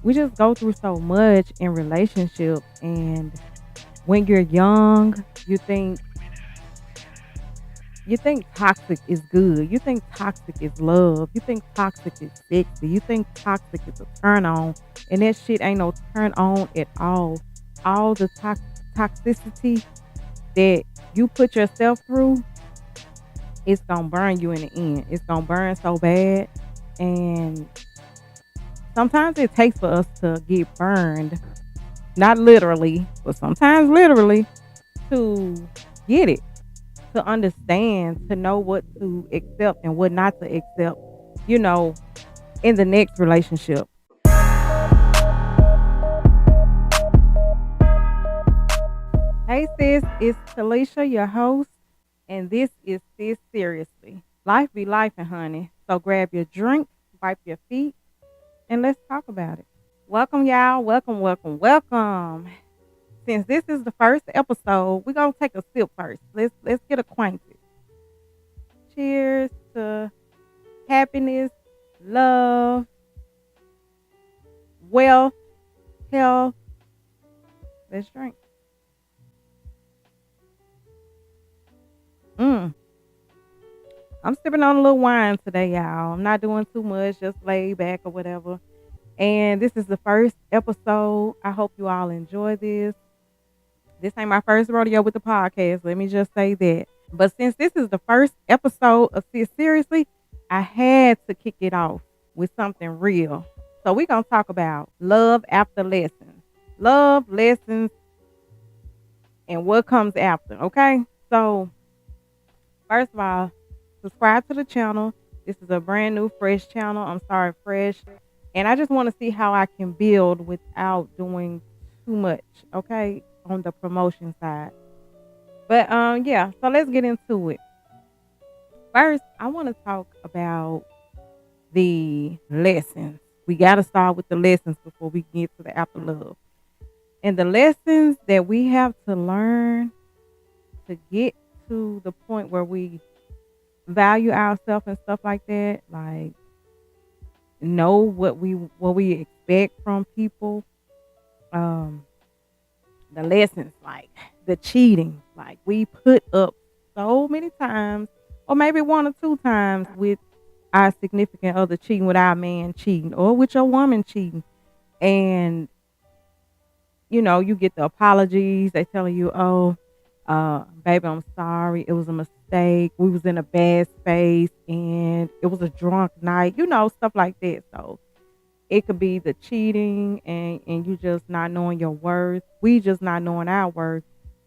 we just go through so much in relationships, and when you're young, you think toxic is good. You think toxic is love. You think toxic is sexy. You think toxic is a turn on. And that shit ain't no turn on at all. All the toxicity that you put yourself through, it's gonna burn you in the end. It's gonna burn so bad. And sometimes it takes for us to get burned. Not literally, but sometimes literally to get it, to understand, to know what to accept and what not to accept, you know, in the next relationship. Hey sis, it's Talisha, your host, and this is Sis Seriously. Life be life, and honey. So grab your drink, wipe your feet, and let's talk about it. Welcome, y'all. Welcome, welcome, welcome. Since this is the first episode, we're gonna take a sip first. Let's get acquainted. Cheers to happiness, love, wealth, health. Let's drink. Mm. I'm sipping on a little wine today, y'all. I'm not doing too much, just lay back or whatever. And this is the first episode. I hope you all enjoy this. This ain't my first rodeo with the podcast. Let me just say that. But since this is the first episode of Sis Seriously, I had to kick it off with something real. So we're going to talk about love after lessons. Love, lessons, and what comes after, okay? So first of all, subscribe to the channel. This is a brand new, fresh channel. I'm sorry, fresh. And I just want to see how I can build without doing too much, okay, on the promotion side. But yeah, so let's get into it. First, I want to talk about the lessons. We got to start with the lessons before we get to the after love. And the lessons that we have to learn to get to the point where we value ourselves and stuff like that, like know what we expect from people. Um, the lessons, like the cheating, like we put up so many times, or maybe one or two times with our significant other cheating, with our man cheating, or with your woman cheating, and you get the apologies. They telling you, oh, baby, I'm sorry. It was a mistake. We was in a bad space and it was a drunk night, stuff like that. So it could be the cheating and you just not knowing your worth. We just not knowing our worth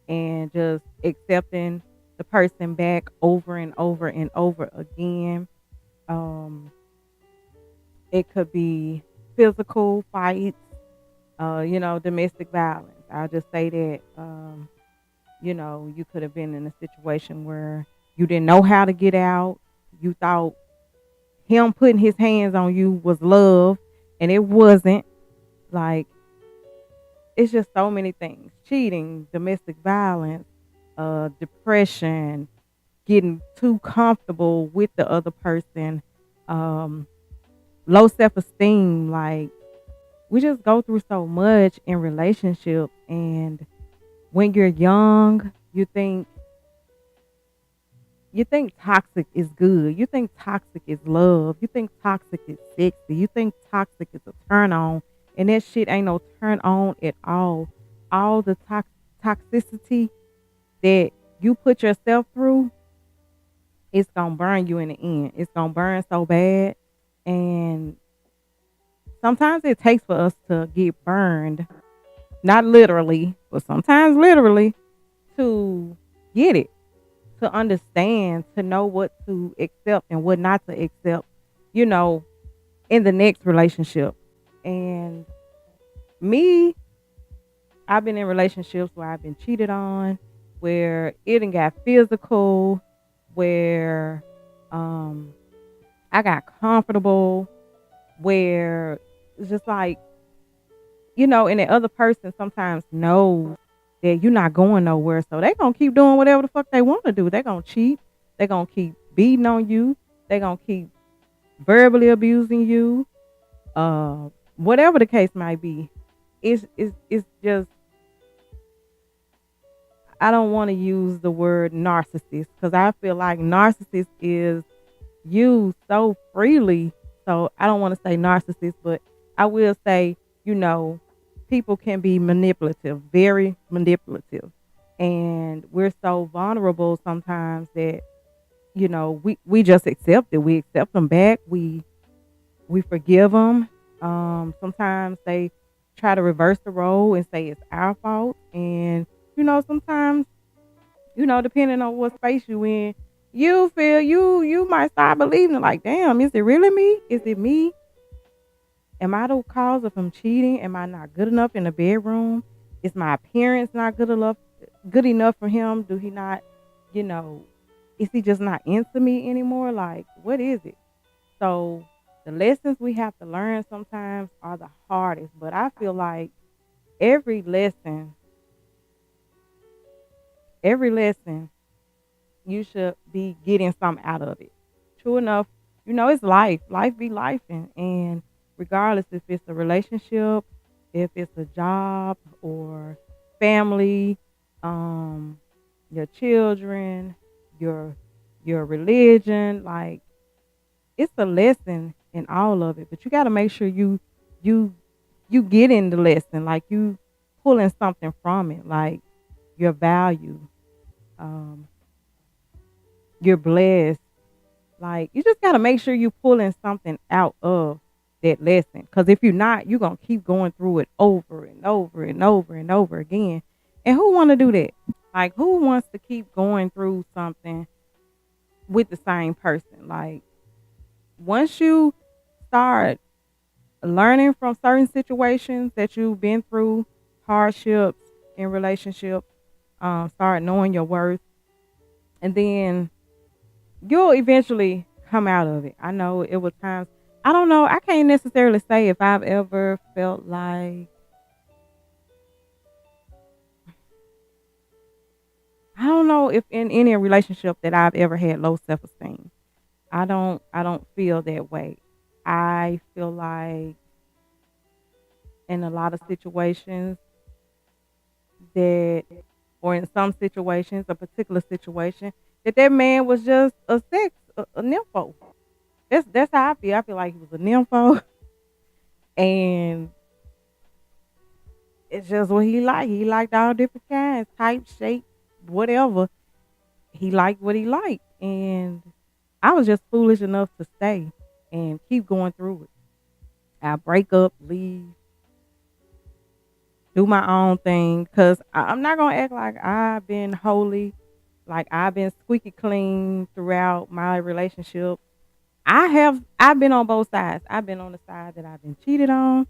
and just accepting the person back over and over and over again. Um, it could be physical fights, domestic violence. I'll just say that, you could have been in a situation where you didn't know how to get out. You thought him putting his hands on you was love, and it wasn't. Like, it's just so many things: cheating, domestic violence, depression, getting too comfortable with the other person, um, low self-esteem. Like, we just go through so much in relationships, and when you're young, you think toxic is good. You think toxic is love. You think toxic is sexy. You think toxic is a turn on. And that shit ain't no turn on at all. All the toxicity that you put yourself through, it's going to burn you in the end. It's going to burn so bad. And sometimes it takes for us to get burned. Not literally, but sometimes literally, to get it, to understand, to know what to accept and what not to accept, you know, in the next relationship. And me, I've been in relationships where I've been cheated on, where it done got physical, where I got comfortable, where it's just like, and the other person sometimes knows that you're not going nowhere. So they gonna keep doing whatever the fuck they want to do. They gonna cheat. They gonna keep beating on you. They gonna keep verbally abusing you, whatever the case might be. It's just, I don't want to use the word narcissist because I feel like narcissist is used so freely. So I don't want to say narcissist, but I will say, you know, people can be manipulative, very manipulative. And we're so vulnerable sometimes that, we just accept it. We accept them back. We forgive them. Sometimes they try to reverse the role and say it's our fault. And, sometimes, depending on what space you in, you feel you might start believing like, damn, is it really me? Is it me? Am I the cause of him cheating? Am I not good enough in the bedroom? Is my appearance not good enough for him? Do he not, you know, is he just not into me anymore? Like, what is it? So the lessons we have to learn sometimes are the hardest. But I feel like every lesson, every lesson you should be getting something out of it. True enough, it's life. Life be life, and regardless if it's a relationship, if it's a job or family, um, your children, your your religion, like it's a lesson in all of it. But you got to make sure you you get in the lesson, like you pulling something from it, like your value. Um, you're blessed. Like you just gotta make sure you pulling something out of that lesson. Because if you're not, you're gonna keep going through it over and over and over and over again. And who wanna do that? Like who wants to keep going through something with the same person? Like once you start learning from certain situations that you've been through, hardships in relationships, start knowing your worth, and then you'll eventually come out of it. I know it was times, I don't know, I can't necessarily say if I've ever felt like, I don't know if in any relationship that I've ever had low self-esteem. I don't feel that way. I feel like in a lot of situations that, or in some situations, a particular situation, that man was just a nympho. That's how I feel. I feel like he was a nympho, and it's just what he liked. He liked all different kinds, type, shape, whatever. He liked what he liked. And I was just foolish enough to stay and keep going through it. I break up, leave, do my own thing. Cause I'm not gonna act like I've been holy, like I've been squeaky clean throughout my relationship. I've been on both sides. I've been on the side that I've been cheated on,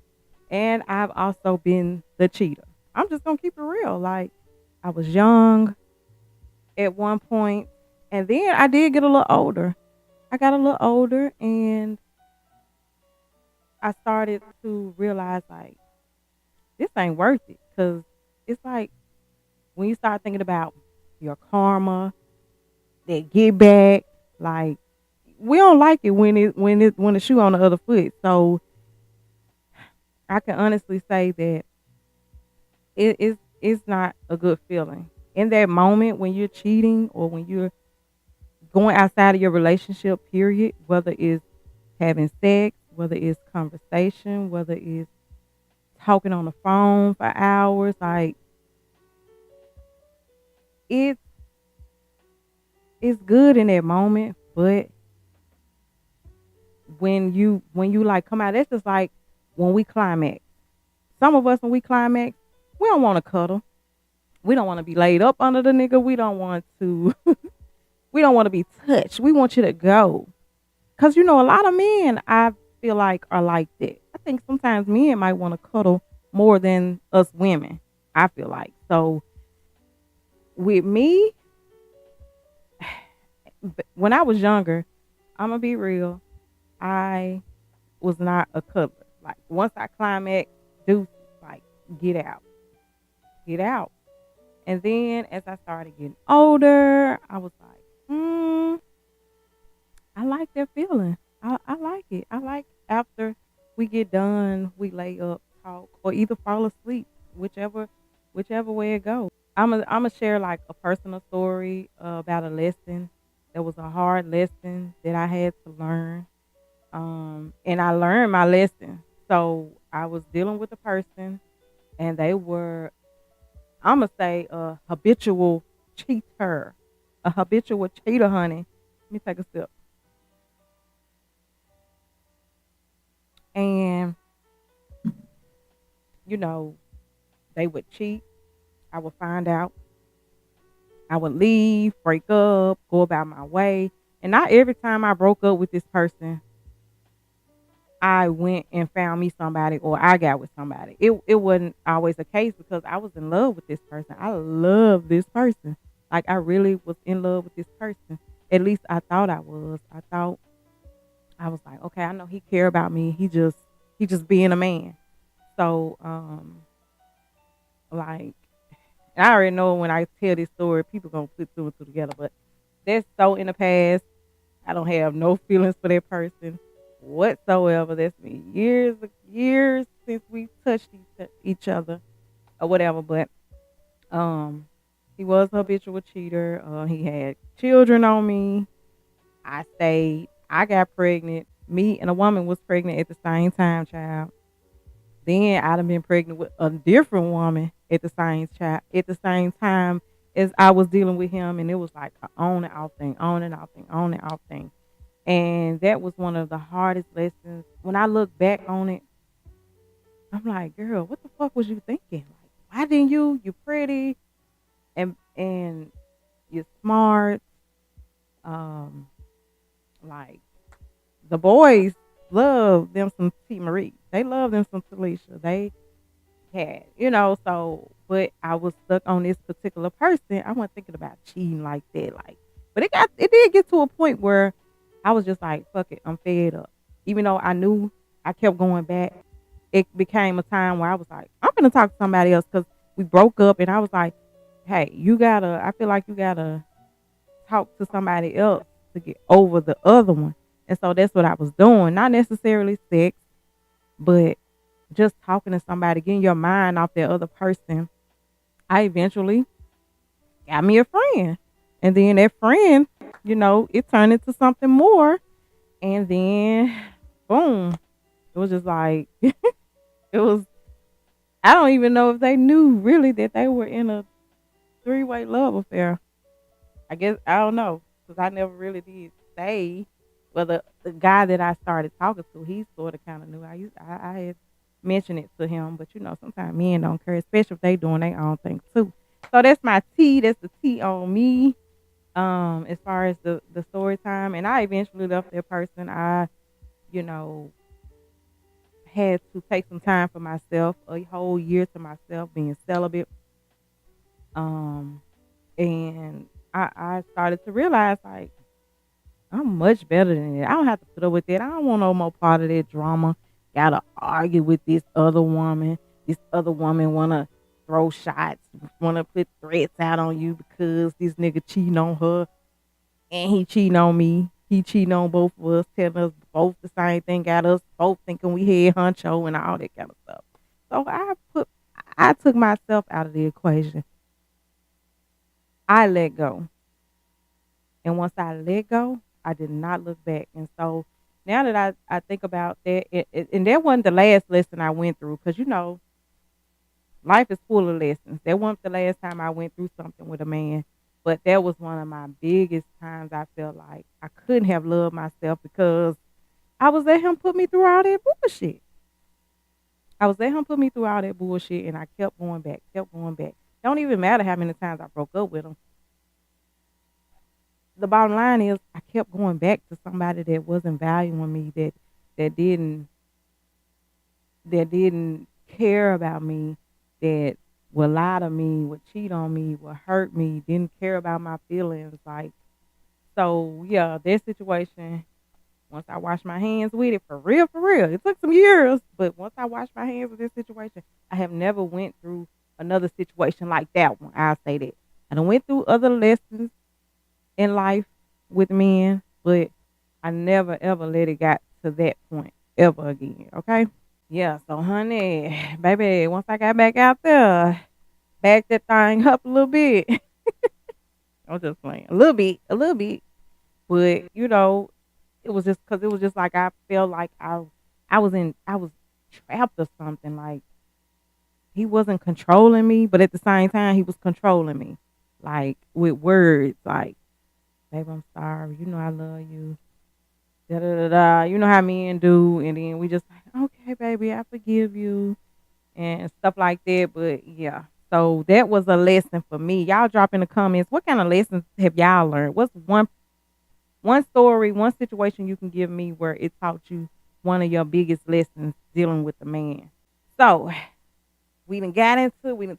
and I've also been the cheater. I'm just gonna keep it real. Like I was young at one point, and then I did get a little older. I got a little older, and I started to realize like this ain't worth it. Cause it's like when you start thinking about your karma, that get back, like we don't like it when the shoe on the other foot. So I can honestly say that it's not a good feeling. In that moment when you're cheating or when you're going outside of your relationship, period, whether it's having sex, whether it's conversation, whether it's talking on the phone for hours, like it's it's good in that moment, but when you like come out, that's just like when we climax. Some of us when we climax, we don't want to cuddle. We don't want to be laid up under the nigga. We don't want to we don't want to be touched. We want you to go. Cause a lot of men I feel like are like that. I think sometimes men might want to cuddle more than us women. I feel like. So with me, when I was younger, I'm gonna be real. I was not a cuddler. Like once I climax, do like get out, get out. And then as I started getting older, I was like, I like that feeling. I like it. I like after. we get done, we lay up, talk, or either fall asleep, whichever whichever way it goes. I'm gonna share like a personal story about a lesson that was a hard lesson that I had to learn. And I learned my lesson. So I was dealing with a person, and they were, I'm gonna say, a habitual cheater, a habitual cheater, honey. Let me take a sip. And you know, they would cheat. I would find out. I would leave, break up, go about my way. And not every time I broke up with this person, I went and found me somebody or I got with somebody. It wasn't always the case because I was in love with this person. I love this person. Like I really was in love with this person. At least I thought I was. I thought I was like, okay, I know he care about me. He just being a man. So like I already know when I tell this story, people gonna put two and two together. But that's so in the past. I don't have no feelings for that person whatsoever. That's been years since we touched each other or whatever. But um, he was a habitual cheater. He had children on me. I stayed. I got pregnant. Me and a woman was pregnant at the same time, child. Then I'd have been pregnant with a different woman at the same child at the same time as I was dealing with him, and it was like an on and off thing, on and off thing, on and off thing. And that was one of the hardest lessons. When I look back on it, I'm like, girl, what the fuck was you thinking? Like, why didn't you? You're pretty and you're smart. Um, like the boys love them some T Marie. They love them some Talisha. They had, so but I was stuck on this particular person. I wasn't thinking about cheating like that. Like, but it did get to a point where I was just like, fuck it, I'm fed up. Even though I knew I kept going back, it became a time where I was like, I'm gonna talk to somebody else because we broke up and I was like, hey, I feel like you gotta talk to somebody else to get over the other one. And so that's what I was doing. Not necessarily sex, but just talking to somebody, getting your mind off that other person. I eventually got me a friend. And then that friend, it turned into something more. And then boom. It was just like it was I don't even know if they knew really that they were in a three-way love affair. I guess I don't know. Because I never really did say. Well, the guy that I started talking to, he sort of kind of knew. I had mentioned it to him, but sometimes men don't care, especially if they doing their own thing too. So that's my tea. That's the tea on me. As far as the story time, and I eventually left that person. I, you know, had to take some time for myself, a whole year to myself, being celibate. Um, and I started to realize like I'm much better than that. I don't have to put up with that. I don't want no more part of that drama. Gotta argue with this other woman. This other woman wanna throw shots, wanna put threats out on you because this nigga cheating on her and he cheating on me. He cheating on both of us, telling us both the same thing, got us both thinking we had honcho and all that kind of stuff. So I took myself out of the equation. I let go. And once I let go, I did not look back. And so now that I think about that, and that wasn't the last lesson I went through because, life is full of lessons. That wasn't the last time I went through something with a man, but that was one of my biggest times I felt like I couldn't have loved myself because I was let him put me through all that bullshit. I was let him put me through all that bullshit, and I kept going back, kept going back. Don't even matter how many times I broke up with him. The bottom line is I kept going back to somebody that wasn't valuing me, that didn't that didn't care about me, that would lie to me, would cheat on me, would hurt me, didn't care about my feelings. Like, so yeah, that situation, once I washed my hands with it, for real, it took some years, but once I washed my hands with this situation, I have never went through another situation like that one. I'll say that. I done went through other lessons in life with men, but I never ever let it got to that point. ever again. Okay. Yeah. So, honey, baby, once I got back out there, back that thing up a little bit. I'm just playing a little bit. But it was just because it was just like I felt like I was trapped or something. Like he wasn't controlling me, but at the same time he was controlling me, like with words, like "Babe, I'm sorry. You know I love you." Da da da da. You know how men do, and then we just like, "Okay, baby, I forgive you," and stuff like that. But yeah, so that was a lesson for me. Y'all drop in the comments what kind of lessons have y'all learned? What's one story, one situation you can give me where it taught you one of your biggest lessons dealing with a man? So we done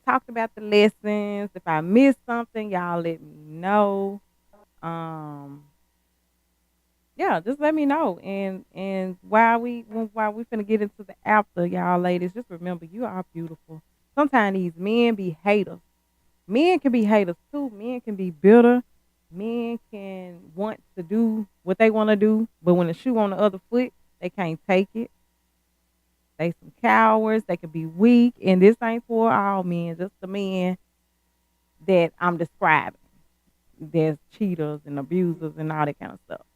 talked about the lessons. If I missed something, y'all let me know. Um, yeah, just let me know. And while we finna get into the after, y'all ladies, just remember you are beautiful. Sometimes these men be haters. Men can be haters too. Men can be bitter. Men can want to do what they want to do, but when the shoe on the other foot, they can't take it. They some cowards. They can be weak, and this ain't for all men. Just the men that I'm describing. There's cheaters and abusers and all that kind of stuff.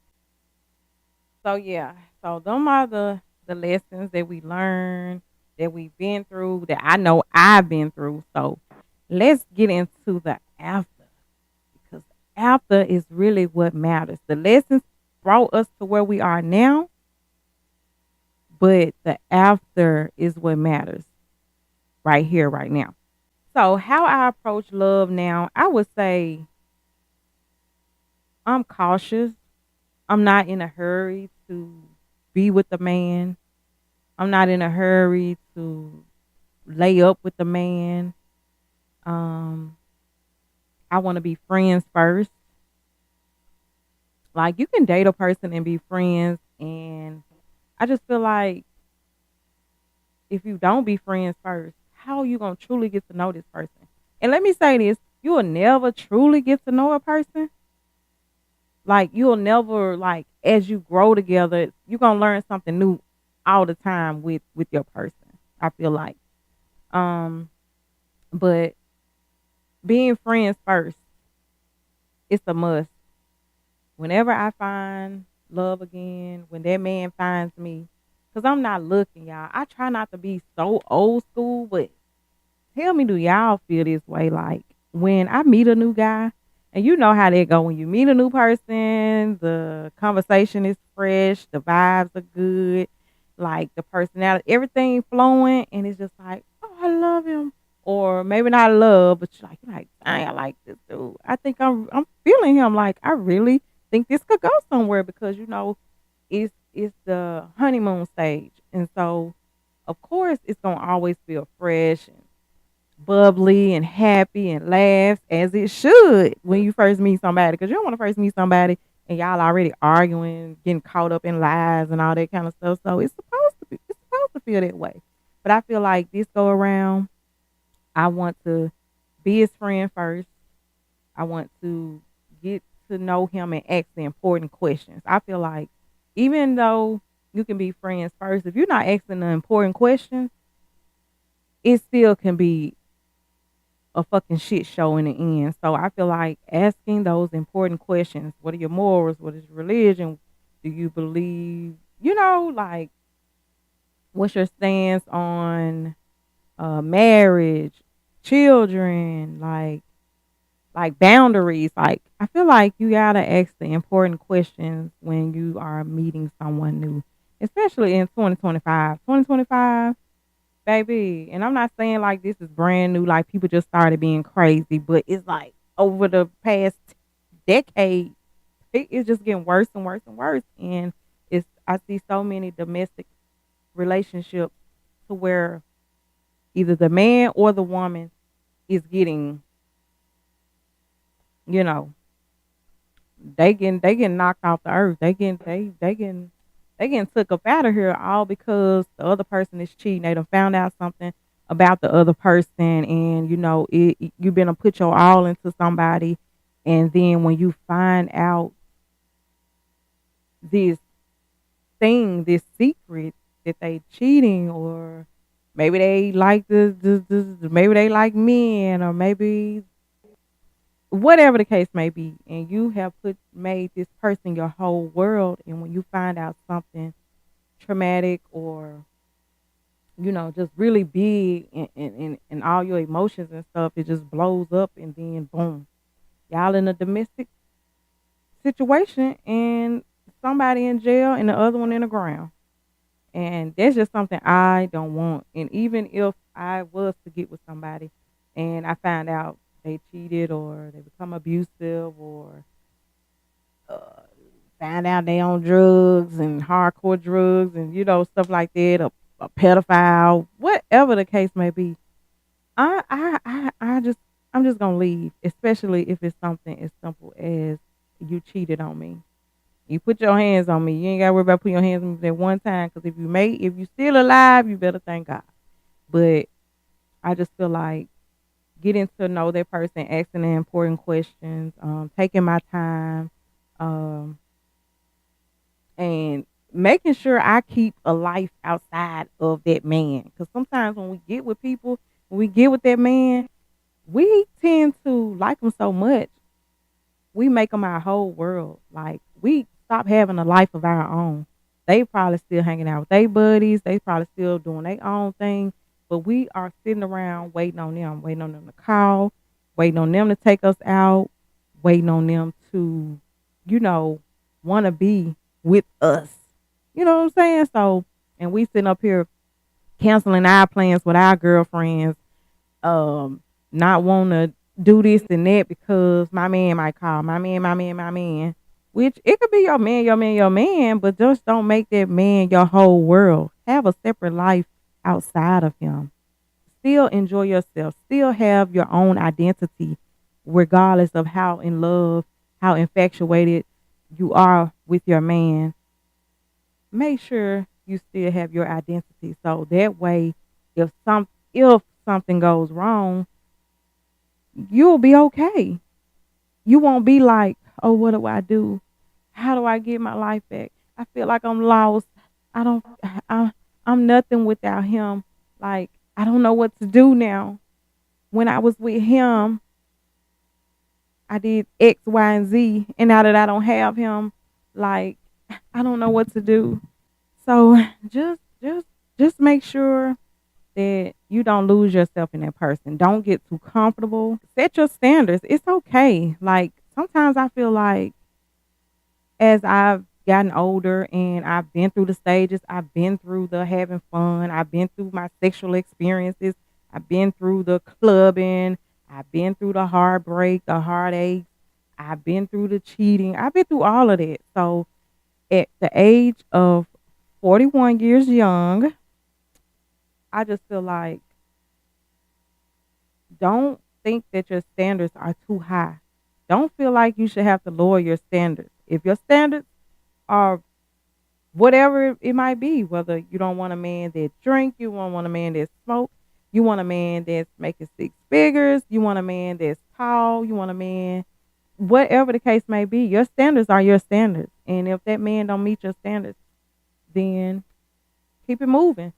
So yeah, so them are the lessons that we learn, that we've been through, that I know I've been through. So let's get into the after, because after is really what matters. The lessons brought us to where we are now, but the after is what matters right here, right now. So how I approach love now, I would say I'm cautious. I'm not in a hurry to be with the man. I'm not in a hurry to lay up with the man. Um, I want to be friends first. Like you can date a person and be friends, and I just feel like if you don't be friends first, how are you gonna truly get to know this person? And let me say this: you will never truly get to know a person. Like you'll never like as you grow together, you're gonna learn something new all the time with your person. I feel like, um, but being friends first, it's a must. Whenever I find love again, when that man finds me, because I'm not looking, y'all. I try not to be so old school, but tell me, do y'all feel this way? Like when I meet a new guy, and you know how they go when you meet a new person, the conversation is fresh, the vibes are good, like the personality, everything flowing, and it's just like, oh, I love him. Or maybe not love, but you're like, dang, I like this dude. I think I'm feeling him. Like I really think this could go somewhere because it's the honeymoon stage, and so of course it's gonna always feel fresh and bubbly and happy and laughs as it should when you first meet somebody. Because you don't want to first meet somebody and y'all already arguing, getting caught up in lies and all that kind of stuff. So it's supposed to feel that way. But I feel like this go around, I want to be his friend first. I want to get to know him and ask the important questions. I feel like even though you can be friends first, if you're not asking the important questions, it still can be a fucking shit show in the end. So I feel like asking those important questions: what are your morals? What is your religion? Do you believe? Like what's your stance on marriage, children, like boundaries? Like I feel like you gotta ask the important questions when you are meeting someone new, especially in 2025. 2025, baby, and I'm not saying like this is brand new, like people just started being crazy, but it's like over the past decade, it's just getting worse and worse and worse. And I see so many domestic relationships to where either the man or the woman is getting, you know, they getting knocked off the earth. They getting took up out of here all because the other person is cheating. They done found out something about the other person, and you've been to put your all into somebody, and then when you find out this thing, this secret, that they cheating, or maybe they like maybe they like men, or maybe whatever the case may be, and you have made this person your whole world, and when you find out something traumatic, or just really big, and all your emotions and stuff, it just blows up, and then boom, y'all in a domestic situation, and somebody in jail and the other one in the ground. And that's just something I don't want. And even if I was to get with somebody and I find out they cheated, or they become abusive, or uh, find out they on drugs and hardcore drugs, and stuff like that, a pedophile, whatever the case may be, I just I'm just gonna leave, especially if it's something as simple as you cheated on me. You put your hands on me. You ain't gotta worry about putting your hands on me that one time. Because if you still alive, you better thank God. But I just feel like getting to know that person, asking the important questions, taking my time, um, and making sure I keep a life outside of that man. Because sometimes when we get with people, when we get with that man, we tend to like them so much, we make them our whole world. Like, we stop having a life of our own. They probably still hanging out with their buddies. They probably still doing their own thing. But we are sitting around waiting on them to call, waiting on them to take us out, waiting on them to, you know, want to be with us. You know what I'm saying? So, and we sitting up here canceling our plans with our girlfriends, um, not want to do this and that because my man might call, my man. Which it could be your man, but just don't make that man your whole world. Have a separate life outside of him. Still enjoy yourself. Still have your own identity, regardless of how in love, how infatuated you are with your man. Make sure you still have your identity. So that way, if something goes wrong, you'll be okay. You won't be like, oh, what do I do? How do I get my life back? I feel like I'm lost. I don't I I'm nothing without him. Like, I don't know what to do now. When I was with him, I did X, Y, and Z, and now that I don't have him, like, I don't know what to do. So just make sure that you don't lose yourself in that person. Don't get too comfortable. Set your standards. It's okay. Like, sometimes I feel like as I've gotten older and I've been through the stages, I've been through the having fun, I've been through my sexual experiences, I've been through the clubbing, I've been through the heartbreak, the heartache, I've been through the cheating, I've been through all of that. So at the age of 41 years young, I just feel like, don't think that your standards are too high. Don't feel like you should have to lower your standards. If your standards are whatever it might be, whether you don't want a man that drink, you don't want a man that smoke, you want a man that's making six figures, you want a man that's tall, you want a man, whatever the case may be, your standards are your standards. And if that man don't meet your standards, then keep it moving.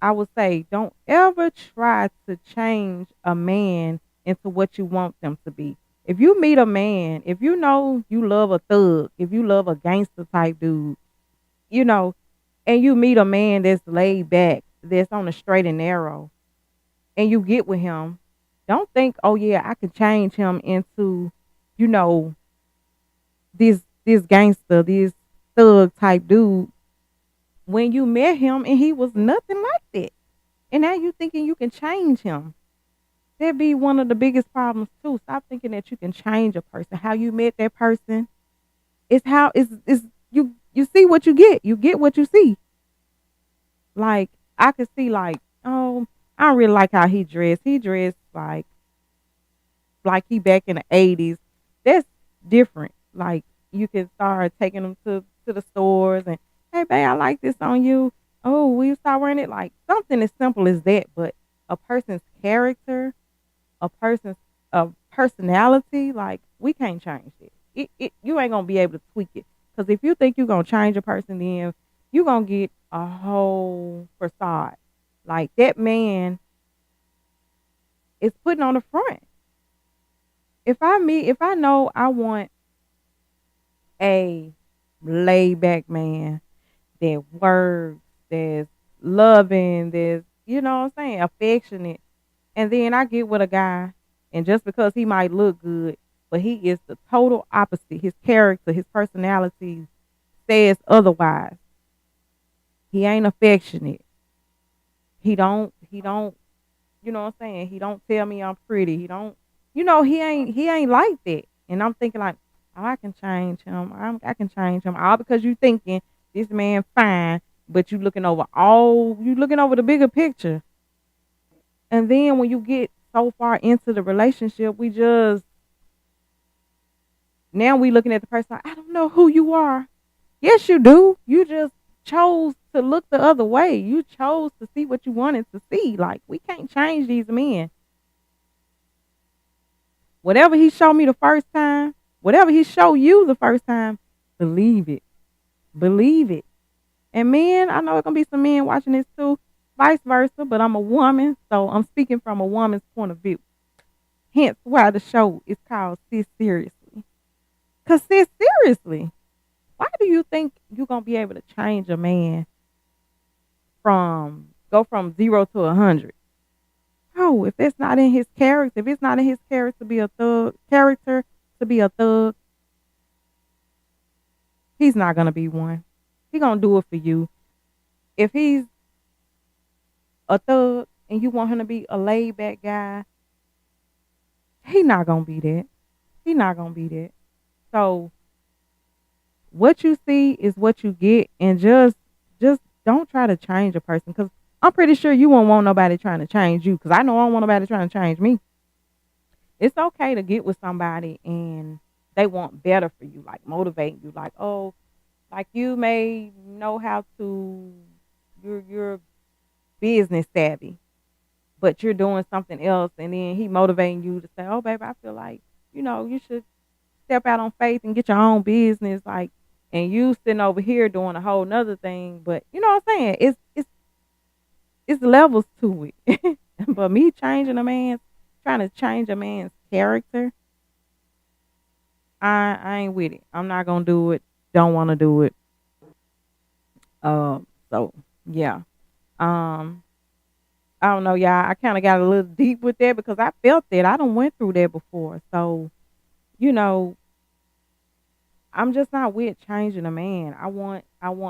I would say, don't ever try to change a man into what you want them to be. If you meet a man, if you know you love a thug, if you love a gangster type dude, you know, and you meet a man that's laid back, that's on the straight and narrow, and you get with him, don't think, oh yeah, I can change him into, you know, this gangster, this thug type dude, when you met him and he was nothing like that. And now you thinking you can change him. That'd be one of the biggest problems too. Stop thinking that you can change a person. How you met that person is how is you see what you get. You get what you see. Like, I could see, like, oh, I don't really like how he dressed. He dressed like he back in the 80s. That's different. Like, you can start taking them to the stores and, hey babe, I like this on you. Oh, will you start wearing it? Like, something as simple as that. But a person's character, a person's personality, like, we can't change it. You ain't gonna be able to tweak it. Because if you think you're gonna change a person, then you gonna get a whole facade. Like that man is putting on the front. If I know I want a laid back man that works, that's loving, that's, you know what I'm saying, affectionate. And then I get with a guy, and just because he might look good, but he is the total opposite. His character, his personality says otherwise. He ain't affectionate. He don't, you know what I'm saying? He don't tell me I'm pretty. He don't, he ain't like that. And I'm thinking like, oh, I can change him. I can change him. All because you thinking this man fine, but you looking over the bigger picture. And then when you get so far into the relationship, now we looking at the person like, I don't know who you are. Yes, you do. You just chose to look the other way. You chose to see what you wanted to see. Like, we can't change these men. Whatever he showed me the first time, whatever he showed you the first time, believe it. Believe it. And men, I know it's gonna be some men watching this too, vice versa, but I'm a woman, so I'm speaking from a woman's point of view. Hence why the show is called Sis Seriously. Cause sis, seriously, why do you think you're gonna be able to change a man from go from 0 to 100? Oh, if it's not in his character, if it's not in his character to be a thug, he's not gonna be one. He gonna do it for you. If he's a thug and you want him to be a laid back guy, he not gonna be that. He not gonna be that. So what you see is what you get, and just don't try to change a person, because I'm pretty sure you won't want nobody trying to change you, because I know I don't want nobody trying to change me. It's okay to get with somebody and they want better for you, like motivate you, like, oh, like you may know how to, you're business savvy, but you're doing something else, and then he motivating you to say, oh baby, I feel like, you should step out on faith and get your own business, like, and you sitting over here doing a whole nother thing. But you know what I'm saying? It's levels to it. But me trying to change a man's character, I ain't with it. I'm not gonna do it. Don't want to do it. So yeah. Um, I don't know, y'all. I kind of got a little deep with that because I felt that I don't went through that before. So you know, I'm just not with changing a man. I want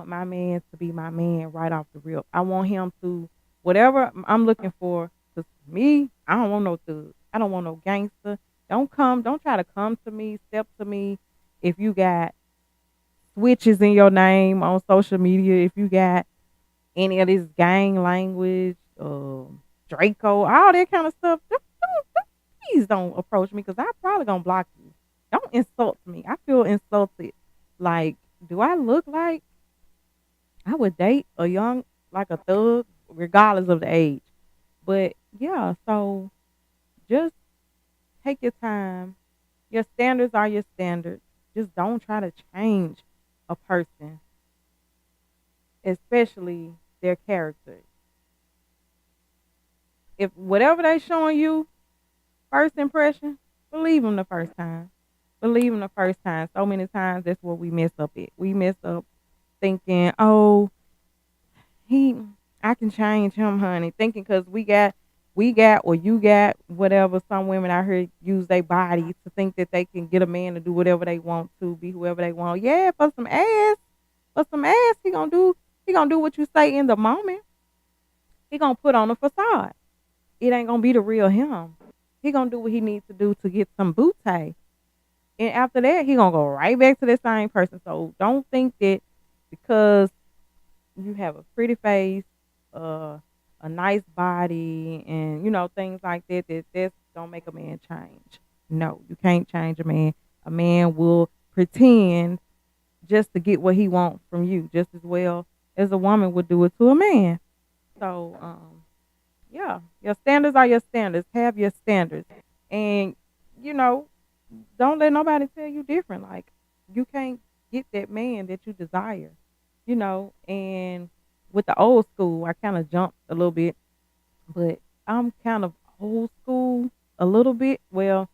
my man to be my man right off the rip. I want him to whatever I'm looking for. Cause me, I don't want no thug. I don't want no gangster. Don't try to come to me, step to me if you got switches in your name on social media, if you got any of this gang language, Draco, all that kind of stuff. Please don't approach me because I'm probably gonna block you. Don't insult me. I feel insulted. Like, do I look like I would date a young, like a thug, regardless of the age? But yeah, so just take your time. Your standards are your standards. Just don't try to change a person, especially their character. If whatever they showing you, first impression, believe them the first time. Believe them the first time. So many times that's what we mess up at. We mess up thinking, oh, he, I can change him, honey. Thinking because we got, or you got whatever. Some women out here use their body to think that they can get a man to do whatever they want to, be whoever they want. Yeah, for some ass, he gonna do what you say in the moment. He gonna put on a facade. It ain't gonna be the real him. He gonna do what he needs to do to get some booty. And after that, he gonna go right back to the same person. So don't think that because you have a pretty face, uh, a nice body, and things like that, that's gonna make a man change. No, you can't change a man. A man will pretend just to get what he wants from you, just as well as a woman would do it to a man. So, yeah, your standards are your standards. Have your standards, and you know, don't let nobody tell you different. Like, you can't get that man that you desire. And with the old school, I kind of jumped a little bit, but I'm kind of old school a little bit. Well,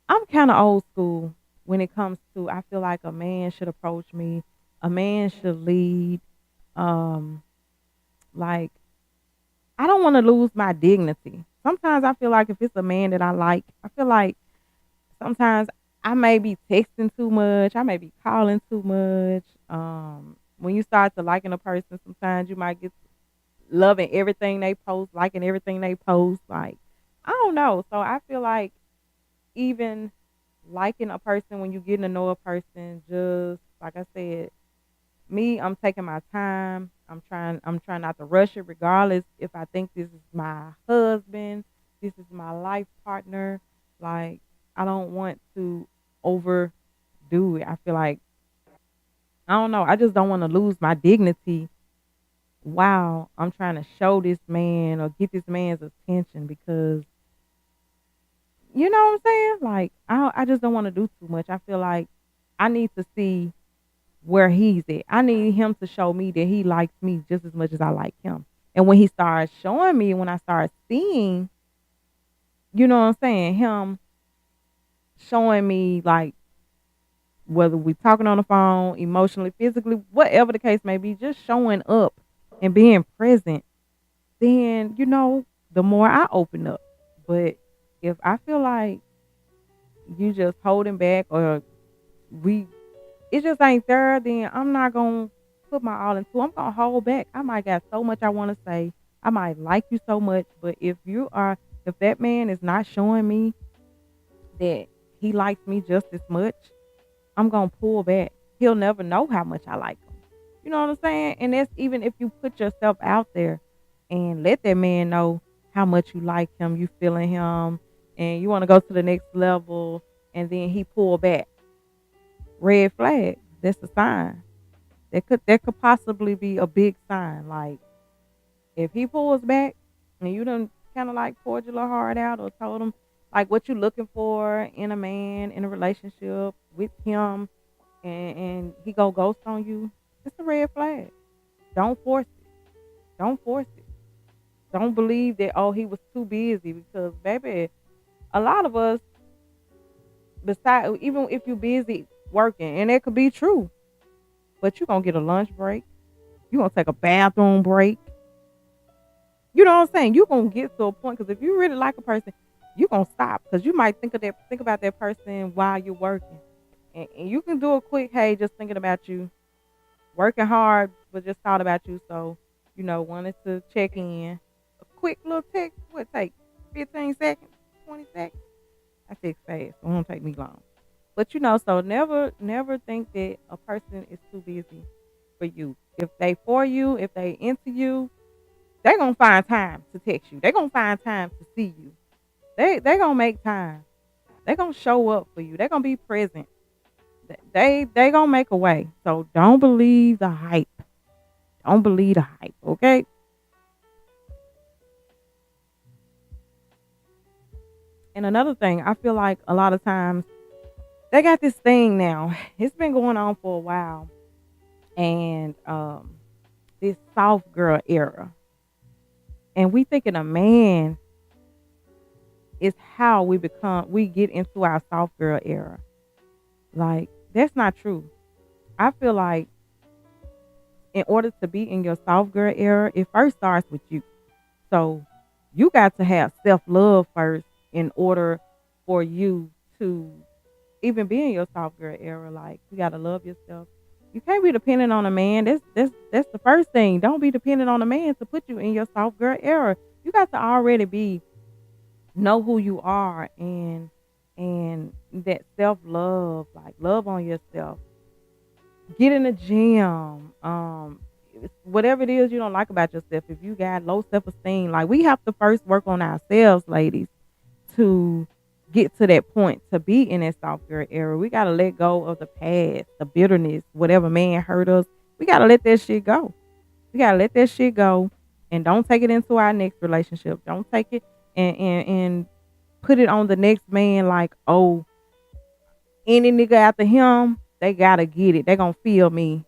I'm kind of old school when it comes to I feel like a man should approach me, a man should lead. Um, like I don't want to lose my dignity. Sometimes I feel like if it's a man that I like, I feel like sometimes I may be texting too much, I may be calling too much. When you start to liking a person, sometimes you might get loving everything they post, liking everything they post. Like I don't know. So I feel like even liking a person when you getting to know a person, just like I said, me, I'm taking my time. I'm trying not to rush it regardless if I think this is my husband, this is my life partner. Like I don't want to overdo it. I feel like I don't know, I just don't want to lose my dignity while I'm trying to show this man or get this man's attention because you know what I'm saying? Like I just don't want to do too much. I feel like I need to see where he's at. I need him to show me that he likes me just as much as I like him. And when he starts showing me, when I start seeing, you know what I'm saying, him showing me like whether we talking on the phone, emotionally, physically, whatever the case may be, just showing up and being present, then the more I open up. But if I feel like you just holding back or we it just ain't there, then I'm not gonna put my all into. I'm gonna hold back. I might got so much I want to say. I might like you so much, but if that man is not showing me that he likes me just as much, I'm gonna pull back. He'll never know how much I like him. You know what I'm saying? And that's even if you put yourself out there and let that man know how much you like him, you feeling him, and you want to go to the next level, and then he pull back. Red flag. That's a sign. That could possibly be a big sign. Like if he pulls back and you done kind of like poured your little heart out or told him like what you looking for in a man in a relationship with him, and he go ghost on you, it's a red flag. Don't force it. Don't force it. Don't believe that he was too busy because baby, a lot of us beside even if you're busy working and it could be true, but you're gonna get a lunch break. You're gonna take a bathroom break. You know what I'm saying? You're gonna get to a point because if you really like a person, you're gonna stop because you might think about that person while you're working. And you can do a quick, hey, just thinking about you, working hard, but just thought about you. So, wanted to check in. A quick little text, what take 15 seconds, 20 seconds? I text fast, so it won't take me long. But so never think that a person is too busy for you. If they for you, if they into you, they're gonna find time to text you. They're gonna find time to see you. They gonna make time. They're gonna show up for you. They're gonna be present. They gonna make a way. So don't believe the hype. Don't believe the hype, okay? And another thing, I feel like a lot of times they got this thing now. It's been going on for a while. And this soft girl era. And we thinking a man is how we get into our soft girl era. Like, that's not true. I feel like in order to be in your soft girl era, it first starts with you. So you got to have self love first in order for you to even be in your soft girl era. Like you gotta love yourself. You can't be dependent on a man. That's the first thing. Don't be dependent on a man to put you in your soft girl era. You got to already know who you are and that self love, like love on yourself. Get in the gym. Whatever it is you don't like about yourself, if you got low self esteem, like we have to first work on ourselves, ladies, to get to that point to be in that soft girl era. We gotta let go of the past, the bitterness, whatever man hurt us. We gotta let that shit go. We gotta let that shit go and don't take it into our next relationship. Don't take it and put it on the next man like, oh, any nigga after him, they gotta get it. They gonna feel me.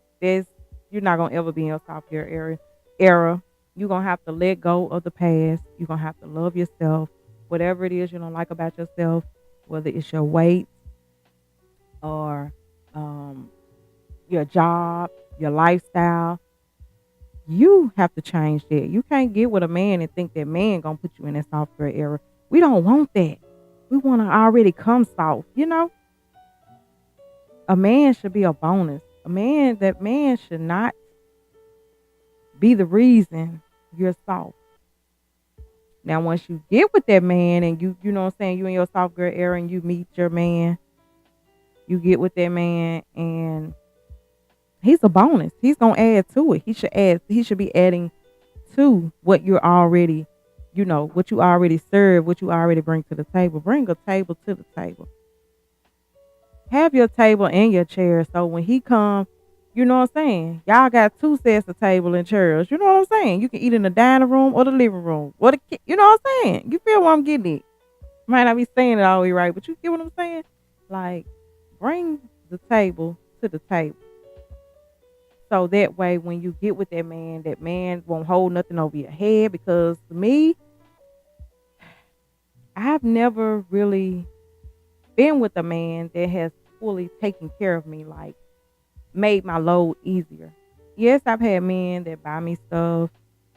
You're not gonna ever be in your soft girl era. You're gonna have to let go of the past. You're gonna have to love yourself. Whatever it is you don't like about yourself, whether it's your weight or um, your job, your lifestyle, you have to change that. You can't get with a man and think that man gonna put you in that soft girl era. We don't want that. We want to already come soft. A man should be a bonus. That man should not be the reason you're soft. Now, once you get with that man and you know what I'm saying, you in your soft girl era and you meet your man, you get with that man and he's a bonus. He's gonna add to it. He should be adding to what you're already, what you already serve, what you already bring to the table. Bring a table to the table. Have your table and your chair. So when he come, you know what I'm saying? Y'all got two sets of table and chairs. You know what I'm saying? You can eat in the dining room or the living room. You know what I'm saying? You feel what I'm getting at? Might not be saying it all the way right, but you get what I'm saying? Like, bring the table to the table. So that way when you get with that man won't hold nothing over your head. Because to me, I've never really been with a man that has fully taken care of me, like made my load easier. Yes, I've had men that buy me stuff,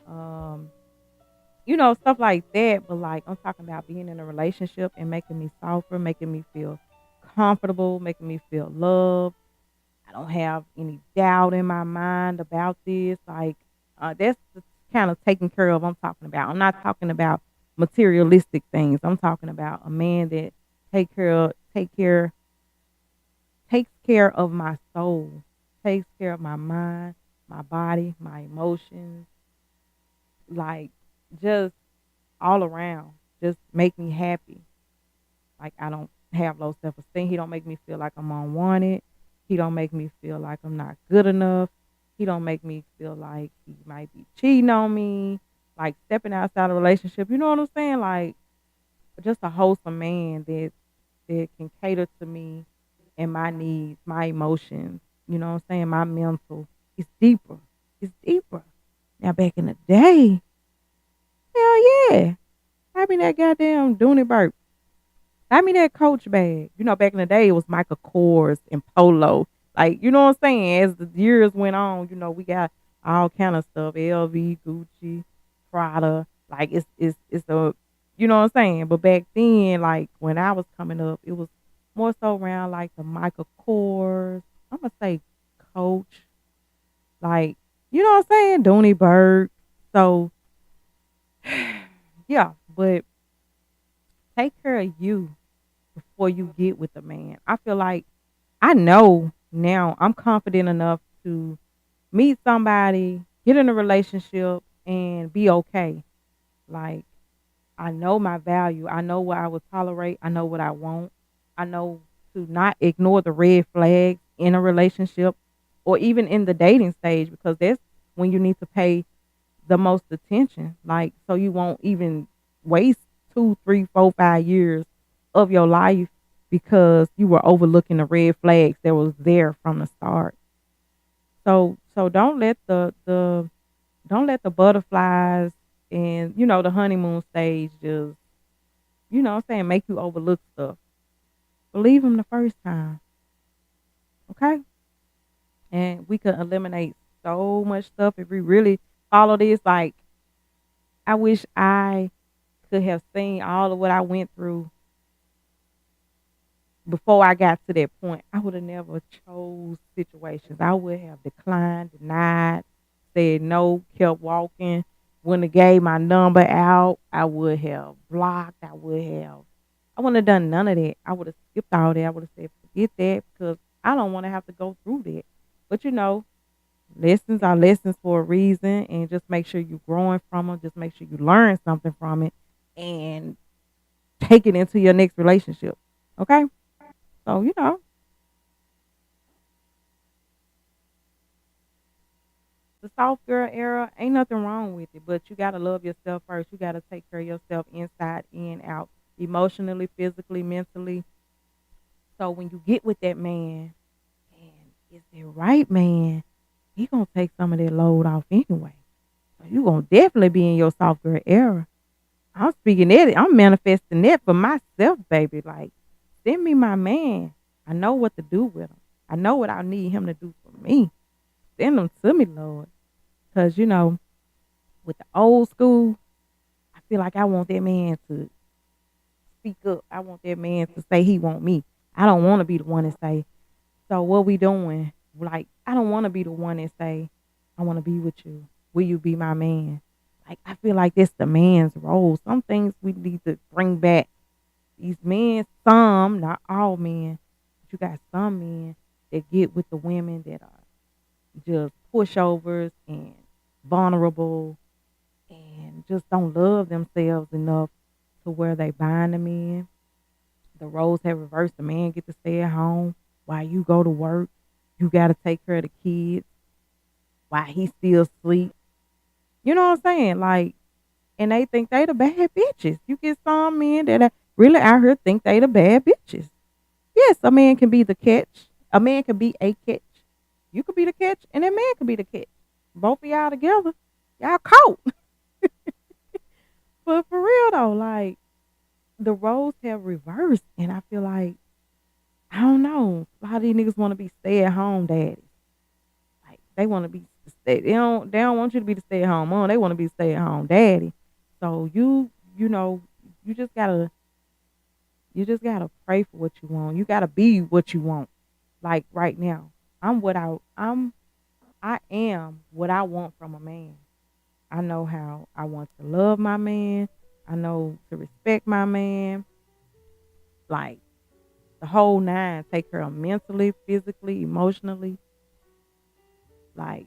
um, stuff like that. But like I'm talking about being in a relationship and making me softer, making me feel comfortable, making me feel loved. I don't have any doubt in my mind about this. Like that's the kind of taking care of I'm talking about. I'm not talking about materialistic things. I'm talking about a man that take care takes care of my soul, takes care of my mind, my body, my emotions, like just all around. Just make me happy. Like I don't have low self esteem. He don't make me feel like I'm unwanted. He don't make me feel like I'm not good enough. He don't make me feel like he might be cheating on me, like stepping outside a relationship. You know what I'm saying? Like just a wholesome man that can cater to me and my needs, my emotions. You know what I'm saying? My mental. It's deeper. It's deeper. Now back in the day, hell yeah. I mean that goddamn Dooney Burke. I mean that Coach bag. Back in the day it was Michael Kors and Polo. Like, you know what I'm saying? As the years went on, we got all kind of stuff. LV, Gucci, Prada. Like it's a you know what I'm saying? But back then, like when I was coming up, it was more so around like the Michael Kors. I'm gonna say Coach. Like, you know what I'm saying? Dooney Burke. So yeah, but take care of you before you get with a man. I feel like I know now I'm confident enough to meet somebody, get in a relationship, and be okay. Like, I know my value. I know what I will tolerate. I know what I want. I know to not ignore the red flags in a relationship or even in the dating stage because that's when you need to pay the most attention. Like, so you won't even waste 2, 3, 4, 5 years of your life because you were overlooking the red flags that was there from the start. So don't let the butterflies and the honeymoon stage just what I'm saying make you overlook stuff. Believe them the first time, okay? And we could eliminate so much stuff if we really follow this. Like I wish I could have seen all of what I went through before I got to that point. I would have never chose situations. I would have declined, denied, said no, kept walking. Wouldn't have gave my number out. I would have blocked. I wouldn't have done none of that. I would have skipped all that. I would have said, forget that because I don't want to have to go through that. But lessons are lessons for a reason and just make sure you're growing from them. Just make sure you learn something from it and take it into your next relationship. Okay? So, the soft girl era, ain't nothing wrong with it, but you gotta love yourself first. You gotta take care of yourself inside, in, out, emotionally, physically, mentally. So when you get with that man, and it's the right man, he gonna take some of that load off anyway. So you gonna definitely be in your soft girl era. I'm speaking it. I'm manifesting it for myself, baby. Like, send me my man. I know what to do with him. I know what I need him to do for me. Send him to me, Lord. Cause with the old school, I feel like I want that man to speak up. I want that man to say he want me. I don't want to be the one to say, so what we doing? Like, I don't want to be the one that say, I want to be with you. Will you be my man? Like, I feel like that's the man's role. Some things we need to bring back. These men, some, not all men, but you got some men that get with the women that are just pushovers and vulnerable and just don't love themselves enough to where they bind the men. The roles have reversed. The man get to stay at home while you go to work. You got to take care of the kids while he still sleep. You know what I'm saying? Like, and they think they the bad bitches. You get some men that are really out here think they the bad bitches. Yes, a man can be the catch. A man can be a catch. You could be the catch, and that man could be the catch. Both of y'all together, y'all caught. But for real though, like the roles have reversed, and I feel like I don't know. A lot of these niggas want to be stay at home daddies. Like they want to be stay. They don't want you to be the stay at home mom. They want to be stay at home daddy. So you know you just gotta pray for what you want. You gotta be what you want. Like right now, I am what I want from a man. I know how I want to love my man. I know to respect my man. Like the whole nine. Take care of him mentally, physically, emotionally, like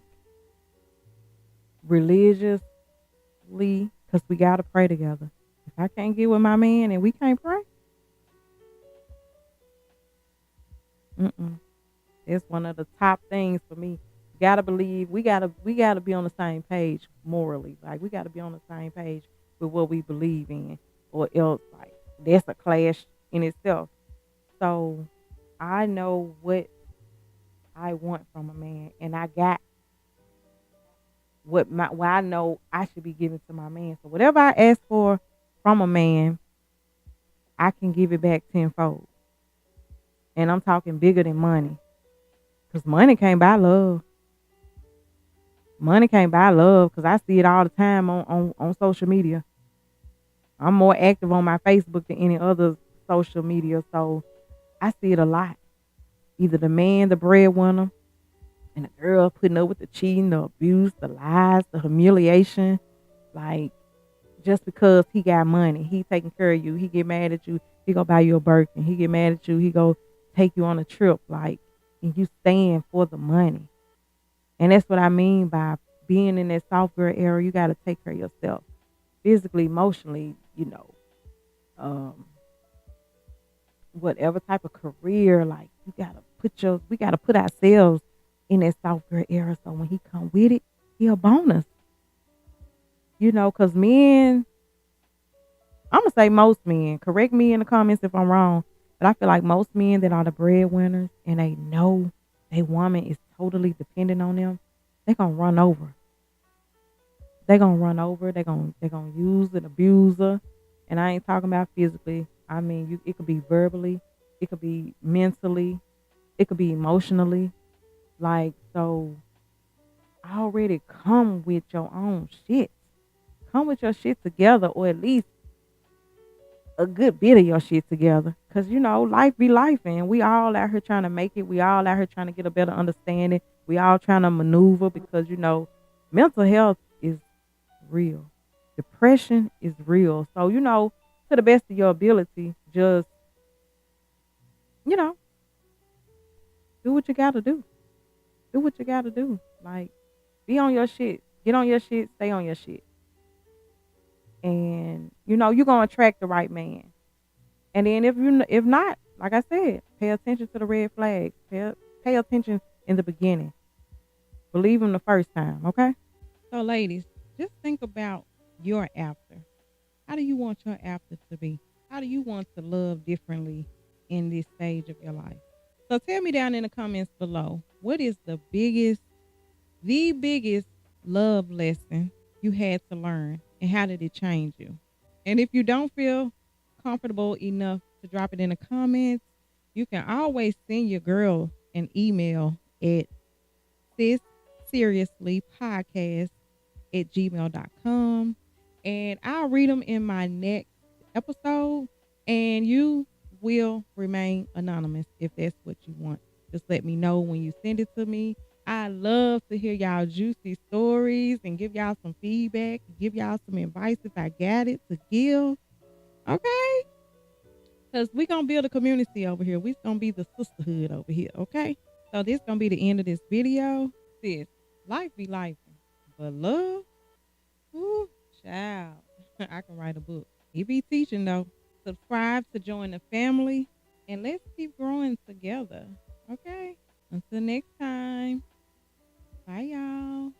religiously, because we gotta pray together. If I can't get with my man and we can't pray, mm-mm. It's one of the top things for me. Gotta believe we gotta be on the same page morally. Like we gotta be on the same page with what we believe in, or else like that's a clash in itself. So I know what I want from a man, and I got what I know I should be giving to my man. So whatever I ask for from a man, I can give it back tenfold. And I'm talking bigger than money, cause money can't buy love. Money can't buy love because I see it all the time on social media. I'm more active on my Facebook than any other social media. So I see it a lot. Either the man, the breadwinner, and the girl putting up with the cheating, the abuse, the lies, the humiliation. Like just because he got money, he taking care of you. He get mad at you. He go buy you a Birkin. He get mad at you. He go take you on a trip. Like, and you stand for the money. And that's what I mean by being in that soft girl era. You got to take care of yourself physically, emotionally, um, whatever type of career. Like we got to put ourselves in that soft girl era. So when he come with it, he a bonus, cause men, I'm going to say most men, correct me in the comments if I'm wrong, but I feel like most men that are the breadwinners and they know they woman is totally dependent on them, they going to run over. They gonna run over. They gonna use and abuse her, and I ain't talking about physically. I mean, it could be verbally, it could be mentally, it could be emotionally. Like so, already come with your own shit. Come with your shit together, or at least a good bit of your shit together. Cause life be life, and we all out here trying to make it. We all out here trying to get a better understanding. We all trying to maneuver because mental health is real. Depression is real. So, to the best of your ability, just, you know, do what you gotta do. Do what you gotta do. Like, be on your shit. Get on your shit. Stay on your shit. And, you're gonna attract the right man. And then if not, like I said, pay attention to the red flags. Pay attention in the beginning. Believe him the first time, okay? So ladies, just think about your after. How do you want your after to be? How do you want to love differently in this stage of your life? So tell me down in the comments below, what is the biggest the biggest love lesson you had to learn, and how did it change you? And if you don't feel comfortable enough to drop it in the comments, you can always send your girl an email at SisSeriouslyPodcast@gmail.com, and I'll read them in my next episode. And you will remain anonymous if that's what you want. Just let me know when you send it to me. I love to hear y'all juicy stories and give y'all some feedback, give y'all some advice if I got it to give. Okay? Because we going to build a community over here. We going to be the sisterhood over here. Okay? So this going to be the end of this video. Sis, life be life. But love, ooh, child. I can write a book. It be teaching though. Subscribe to join the family, and let's keep growing together. Okay? Until next time. Bye, y'all.